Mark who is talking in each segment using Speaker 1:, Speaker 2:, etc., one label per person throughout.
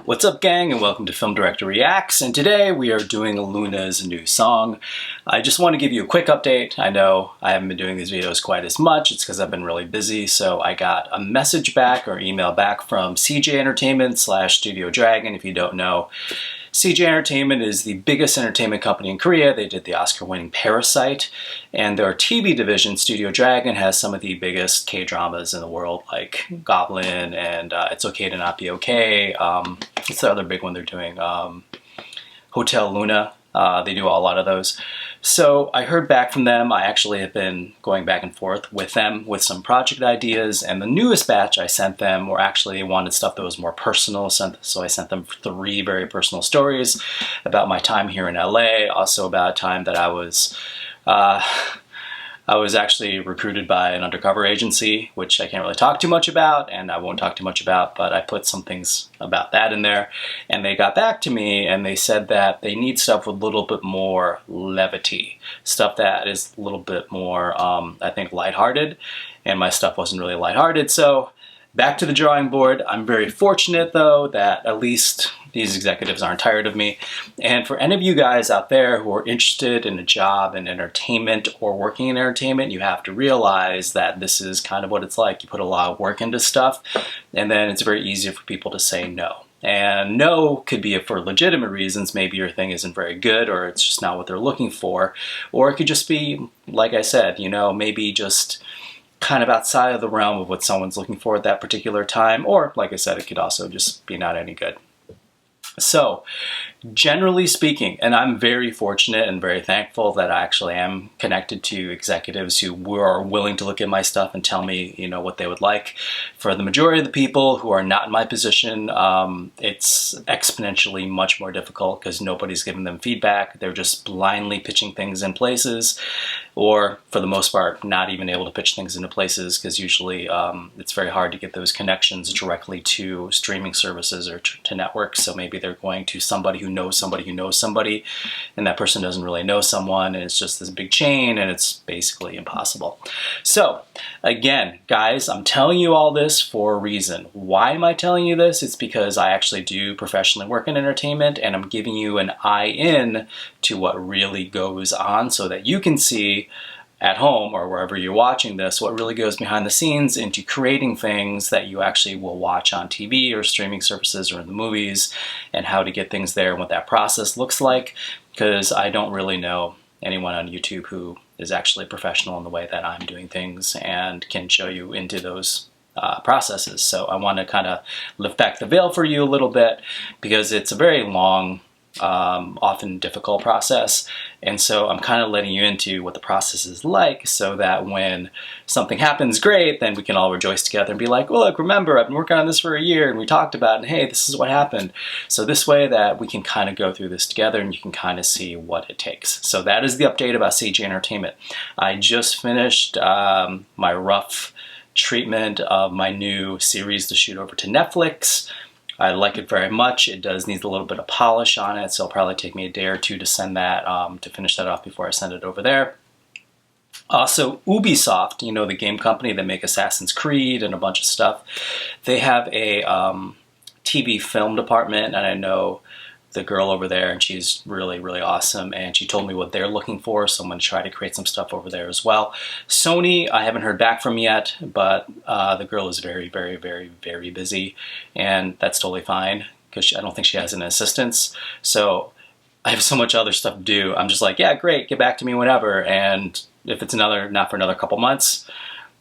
Speaker 1: What's up, gang, and welcome to Film Director Reacts, and today we are doing Loona's new song. I just want to give you a quick update. I know I haven't been doing these videos quite as much. It's because I've been really busy, so I got a message back or email back from CJ Entertainment / Studio Dragon. If you don't know, CJ Entertainment is the biggest entertainment company in Korea. They did the Oscar-winning Parasite, and their TV division, Studio Dragon, has some of the biggest K-dramas in the world, like Goblin and It's Okay to Not Be Okay. What's the other big one they're doing? Hotel Loona. They do a lot of those. So I heard back from them. I actually have been going back and forth with them with some project ideas, and the newest batch I sent them were actually, they wanted stuff that was more personal, so I sent them 3 very personal stories about my time here in LA, also about a time that I was actually recruited by an undercover agency, which I can't really talk too much about, and I won't talk too much about, but I put some things about that in there. And they got back to me and they said that they need stuff with a little bit more levity, stuff that is a little bit more, I think, lighthearted, and my stuff wasn't really lighthearted, so back to the drawing board. I'm very fortunate, though, that at least these executives aren't tired of me. And for any of you guys out there who are interested in a job in entertainment or working in entertainment, you have to realize that this is kind of what it's like. You put a lot of work into stuff, and then it's very easy for people to say no. And no could be for legitimate reasons. Maybe your thing isn't very good, or it's just not what they're looking for. Or it could just be, like I said, you know, maybe just kind of outside of the realm of what someone's looking for at that particular time, or like I said, it could also just be not any good. So, generally speaking, and I'm very fortunate and very thankful that I actually am connected to executives who are willing to look at my stuff and tell me, you know, what they would like. For the majority of the people who are not in my position, it's exponentially much more difficult because nobody's giving them feedback. They're just blindly pitching things in places, or for the most part, not even able to pitch things into places because usually it's very hard to get those connections directly to streaming services or to networks. So maybe they're going to somebody who knows somebody who knows somebody, and that person doesn't really know someone, and it's just this big chain, and it's basically impossible. So again, guys, I'm telling you all this for a reason. Why am I telling you this? It's because I actually do professionally work in entertainment, and I'm giving you an eye in to what really goes on so that you can see at home or wherever you're watching this what really goes behind the scenes into creating things that you actually will watch on TV or streaming services or in the movies, and how to get things there and what that process looks like, because I don't really know anyone on YouTube who is actually professional in the way that I'm doing things and can show you into those processes. So I want to kind of lift back the veil for you a little bit, because it's a very long, often difficult process, and so I'm kind of letting you into what the process is like, so that when something happens great, then we can all rejoice together and be like, well, look, remember, I've been working on this for a year and we talked about it, and hey, this is what happened. So this way that we can kind of go through this together and you can kind of see what it takes. So that is the update about CJ Entertainment. I just finished my rough treatment of my new series to shoot over to Netflix. I like it very much. It does need a little bit of polish on it, so it'll probably take me a day or two to send that, to finish that off before I send it over there. Also, Ubisoft, you know, the game company that make Assassin's Creed and a bunch of stuff, they have a TV film department, and I know the girl over there, and she's really, really awesome, and she told me what they're looking for, so I'm going to try to create some stuff over there as well. Sony, I haven't heard back from yet, but the girl is very, very, very, very busy, and that's totally fine, because I don't think she has an assistant, so I have so much other stuff to do. I'm just like, yeah, great, get back to me whenever, and if it's not for another couple months,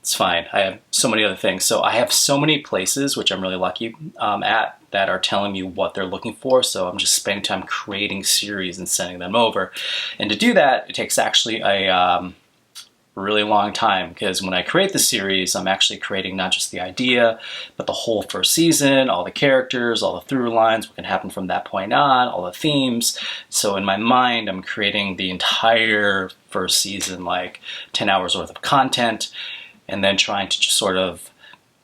Speaker 1: it's fine. I have so many other things. So I have so many places, which I'm really lucky at, that are telling me what they're looking for. So I'm just spending time creating series and sending them over. And to do that, it takes actually a really long time, because when I create the series, I'm actually creating not just the idea, but the whole first season, all the characters, all the through lines, what can happen from that point on, all the themes. So in my mind, I'm creating the entire first season, like 10 hours worth of content, and then trying to just sort of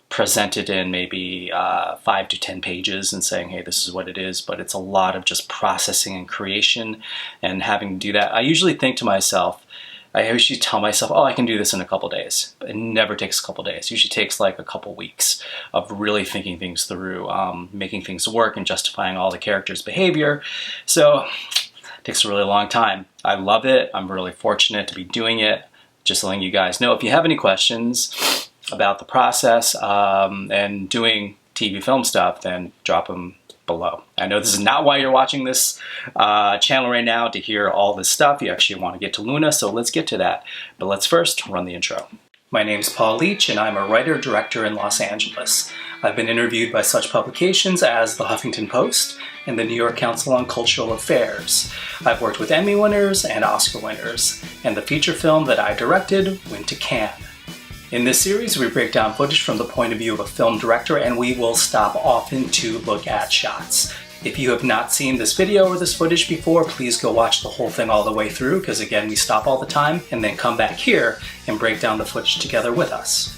Speaker 1: present it in maybe 5 to 10 pages and saying, hey, this is what it is. But it's a lot of just processing and creation and having to do that. I usually think to myself, I usually tell myself, oh, I can do this in a couple days. But it never takes a couple days. It usually takes like a couple weeks of really thinking things through, making things work and justifying all the characters' behavior. So it takes a really long time. I love it. I'm really fortunate to be doing it. Just letting you guys know. If you have any questions about the process and doing TV film stuff, then drop them below. I know this is not why you're watching this channel right now, to hear all this stuff. You actually want to get to Loona, so let's get to that. But let's first run the intro. My name's Paul Leach, and I'm a writer-director in Los Angeles. I've been interviewed by such publications as the Huffington Post and the New York Council on Cultural Affairs. I've worked with Emmy winners and Oscar winners, and the feature film that I directed went to Cannes. In this series, we break down footage from the point of view of a film director, and we will stop often to look at shots. If you have not seen this video or this footage before, please go watch the whole thing all the way through, because again, we stop all the time and then come back here and break down the footage together with us.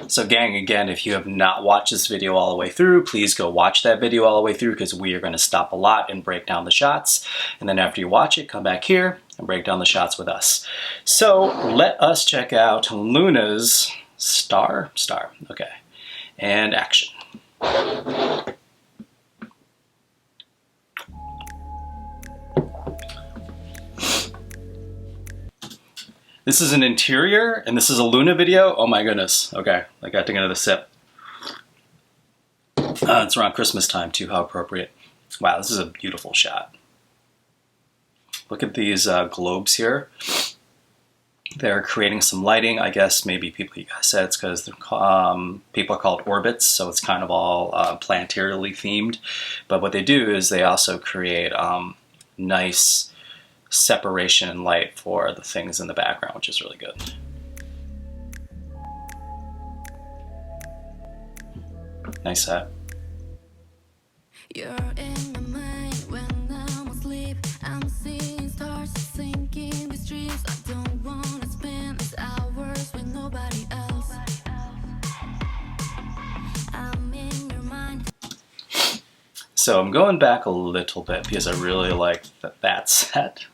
Speaker 1: So gang, again, if you have not watched this video all the way through, please go watch that video all the way through, because we are going to stop a lot and break down the shots. And then after you watch it, come back here and break down the shots with us. So let us check out Loona's Star, okay, and action. This is an interior, and this is a Loona video. Oh my goodness. Okay, I got to take another sip. It's around Christmas time too, how appropriate. Wow, this is a beautiful shot. Look at these globes here. They're creating some lighting. I guess maybe people, you guys said it's because people are called orbits, so it's kind of all planetarily themed. But what they do is they also create nice separation and light for the things in the background, which is really good. Nice set. You're in my mind when I'm asleep. I'm seeing stars sinking the streets. I don't want to spend these hours with nobody else. I'm in your mind. So I'm going back a little bit because I really like that set.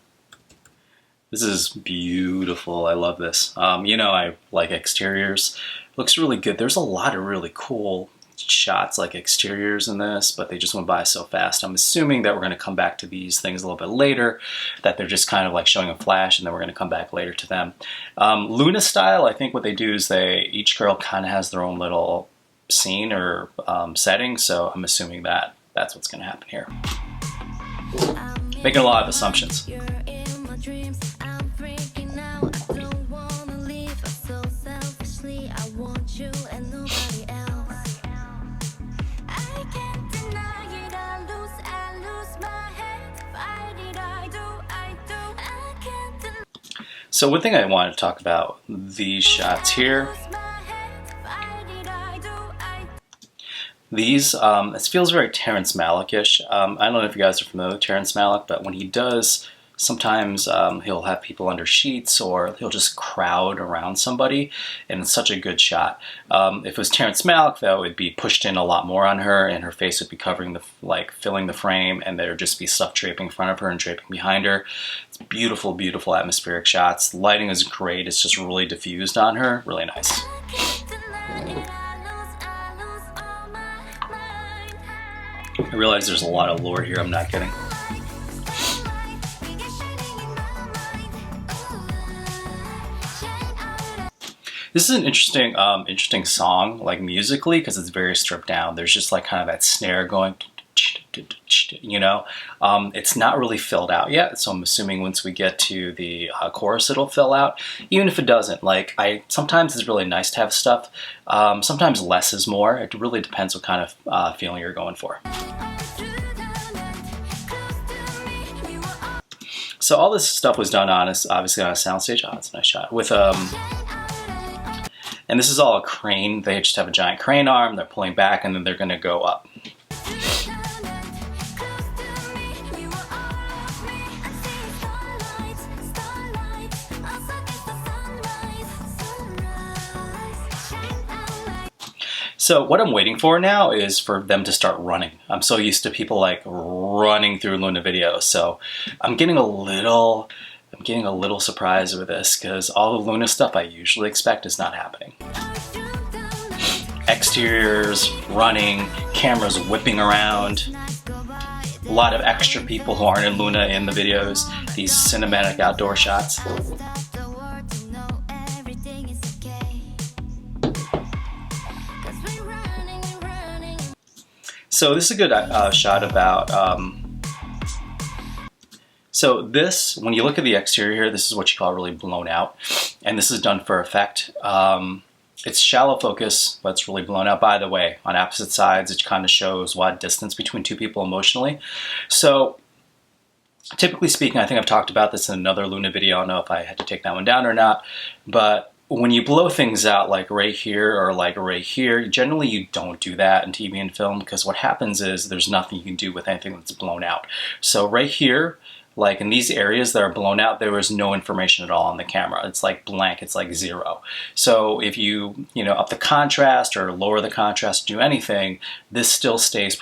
Speaker 1: This is beautiful. I love this. You know, I like exteriors. Looks really good. There's a lot of really cool shots, like exteriors in this, but they just went by so fast. I'm assuming that we're going to come back to these things a little bit later, that they're just kind of like showing a flash, and then we're going to come back later to them. Loona style, I think what they do is each girl kind of has their own little scene or setting, so I'm assuming that that's what's going to happen here. Making a lot of assumptions. So one thing I wanted to talk about, these shots here. These, it feels very Terrence Malick-ish. I don't know if you guys are familiar with Terrence Malick, but when he does, sometimes he'll have people under sheets, or he'll just crowd around somebody, and it's such a good shot. If it was Terrence Malick, though, it'd be pushed in a lot more on her, and her face would be covering filling the frame, and there'd just be stuff draping in front of her and draping behind her. It's beautiful, beautiful atmospheric shots. The lighting is great. It's just really diffused on her. Really nice. I realize there's a lot of lore here I'm not getting. This is an interesting song, like musically, because it's very stripped down. There's just like kind of that snare going, you know. It's not really filled out yet, so I'm assuming once we get to the chorus, it'll fill out. Even if it doesn't, like sometimes it's really nice to have stuff. Sometimes less is more. It really depends what kind of feeling you're going for. So all this stuff was done on, obviously on a soundstage. Oh, it's a nice shot with and this is all a crane. They just have a giant crane arm. They're pulling back, and then they're going to go up. So what I'm waiting for now is for them to start running. I'm so used to people like running through Loona videos, so I'm getting a little I'm getting a little surprised with this because all the Loona stuff I usually expect is not happening. Exteriors, running, cameras whipping around. A lot of extra people who aren't in Loona in the videos. These cinematic outdoor shots. So this is a good shot about, so this, when you look at the exterior here, this is what you call really blown out. And this is done for effect. It's shallow focus, but it's really blown out. By the way, on opposite sides, it kind of shows what distance between two people emotionally. So typically speaking, I think I've talked about this in another Loona video. I don't know if I had to take that one down or not, but when you blow things out like right here or like right here, generally you don't do that in TV and film because what happens is there's nothing you can do with anything that's blown out. So right here, like in these areas that are blown out, there is no information at all on the camera. It's like blank, it's like zero. So if you up the contrast or lower the contrast, do anything, this still stays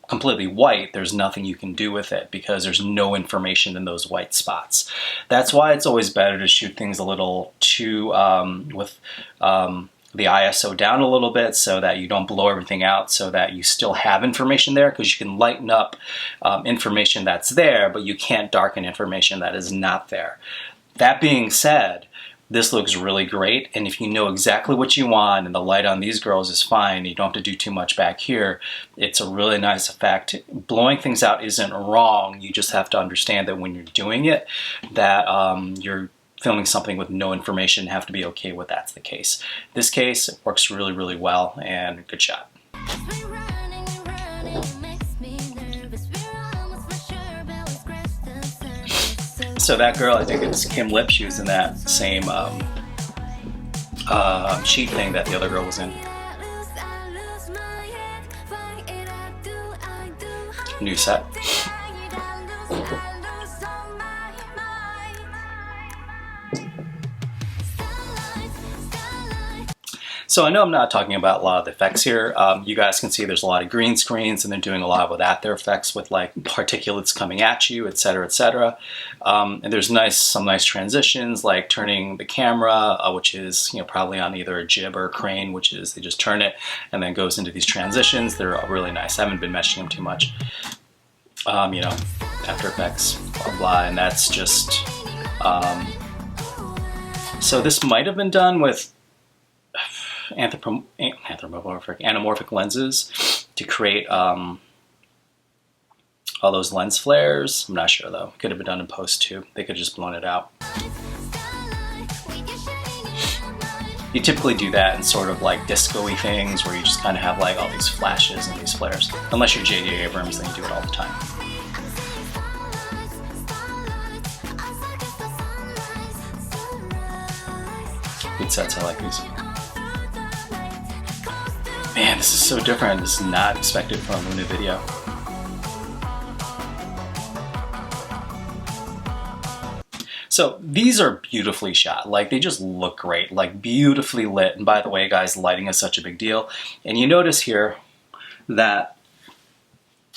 Speaker 1: completely white. There's nothing you can do with it because there's no information in those white spots. That's why it's always better to shoot things a little too with the ISO down a little bit so that you don't blow everything out, so that you still have information there, because you can lighten up information that's there, but you can't darken information that is not there. That being said, this looks really great, and if you know exactly what you want and the light on these girls is fine, you don't have to do too much back here, it's a really nice effect. Blowing things out isn't wrong, you just have to understand that when you're doing it, that you're filming something with no information and have to be okay with that's the case. This case, it works really, really well, and good shot. So that girl, I think it's Kim Lip, she was in that same sheet thing that the other girl was in. New set. So I know I'm not talking about a lot of the effects here. You guys can see there's a lot of green screens and they're doing a lot with after effects with like particulates coming at you, etc., etc. And there's some nice transitions, like turning the camera, which is probably on either a jib or a crane, which is they just turn it and then goes into these transitions. They're really nice. I haven't been meshing them too much. After Effects, blah blah, and that's just. So this might have been done with anamorphic lenses to create all those lens flares. I'm not sure though. Could have been done in post too. They could have just blown it out. You typically do that in sort of like disco-y things where you just kind of have like all these flashes and these flares. Unless you're J.J. Abrams, then you do it all the time. Good sets, I like these. Man, this is so different. This is not expected from a Loona video. So these are beautifully shot. Like they just look great, like beautifully lit. And by the way, guys, lighting is such a big deal. And you notice here that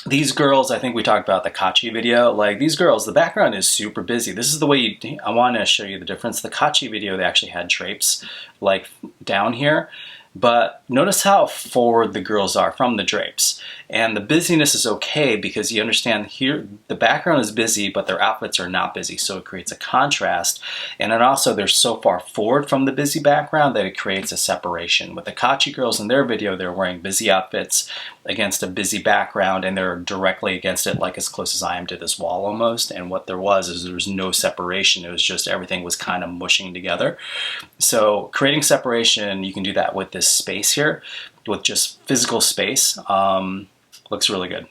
Speaker 1: these girls, I think we talked about the Kachi video, like these girls, the background is super busy. This is the way I want to show you the difference. The Kachi video, they actually had drapes like down here. But notice how forward the girls are from the drapes. And the busyness is okay because you understand here the background is busy, but their outfits are not busy, so it creates a contrast. And then also they're so far forward from the busy background that it creates a separation. With the Kachi girls in their video, they're wearing busy outfits against a busy background, and they're directly against it, like as close as I am to this wall almost. And what there was no separation. It was just everything was kind of mushing together. So creating separation, you can do that with this space here, with just physical space. Looks really good.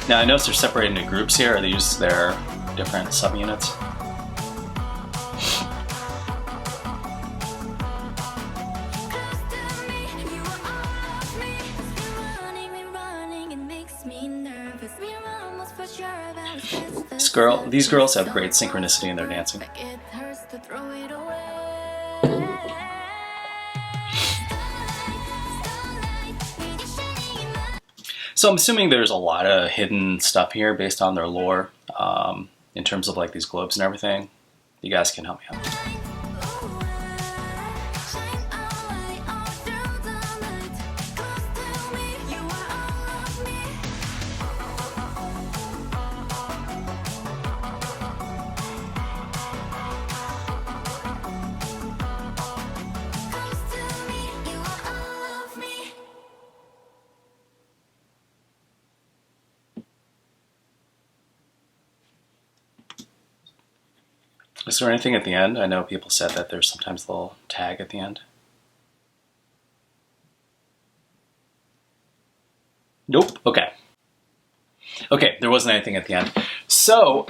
Speaker 1: Now I notice they're separated into groups here. Are they just their different subunits? These girls have great synchronicity in their dancing. So I'm assuming there's a lot of hidden stuff here based on their lore, in terms of like these globes and everything. You guys can help me out. Is there anything at the end? I know people said that there's sometimes a little tag at the end. Nope. Okay. Okay, there wasn't anything at the end. So,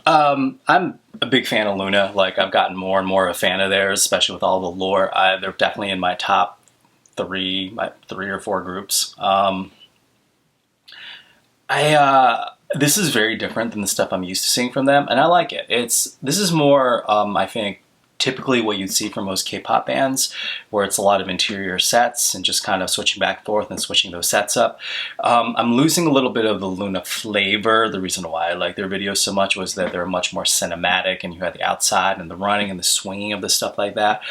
Speaker 1: I'm a big fan of Loona. Like, I've gotten more and more a fan of theirs, especially with all the lore. They're definitely in my top three or four groups. This is very different than the stuff I'm used to seeing from them, and I like it. This is more, I think, typically what you'd see from most K-pop bands, where it's a lot of interior sets and just kind of switching back and forth and switching those sets up. I'm losing a little bit of the Loona flavor. The reason why I like their videos so much was that they're much more cinematic, and you had the outside and the running and the swinging of the stuff like that.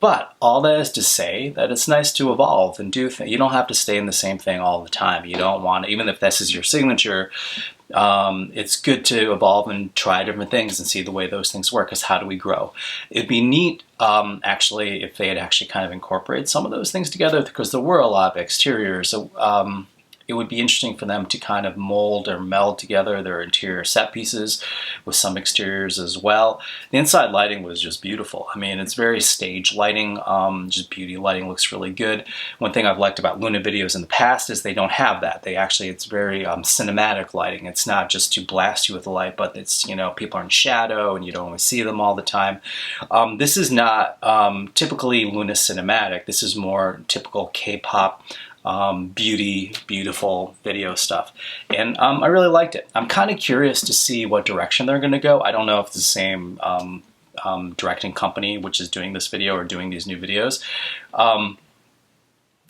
Speaker 1: But all that is to say that it's nice to evolve and do things. You don't have to stay in the same thing all the time. You don't want to, even if this is your signature, it's good to evolve and try different things and see the way those things work, because how do we grow? It'd be neat, actually, if they had actually kind of incorporated some of those things together, because there were a lot of exteriors. So it would be interesting for them to kind of mold or meld together their interior set pieces with some exteriors as well. The inside lighting was just beautiful. I mean, it's very stage lighting, just beauty lighting, looks really good. One thing I've liked about Loona videos in the past is they don't have that. It's very cinematic lighting. It's not just to blast you with the light, but it's, you know, people are in shadow and you don't always see them all the time. This is not typically Loona cinematic. This is more typical K-pop beautiful video stuff, and I really liked it. I'm kind of curious to see what direction they're going to go. I don't know if it's the same directing company which is doing this video or doing these new videos.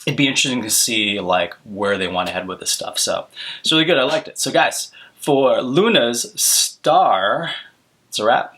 Speaker 1: It'd be interesting to see like where they want to head with this stuff. So it's really good. I liked it. So guys, for Loona's Star, it's a wrap.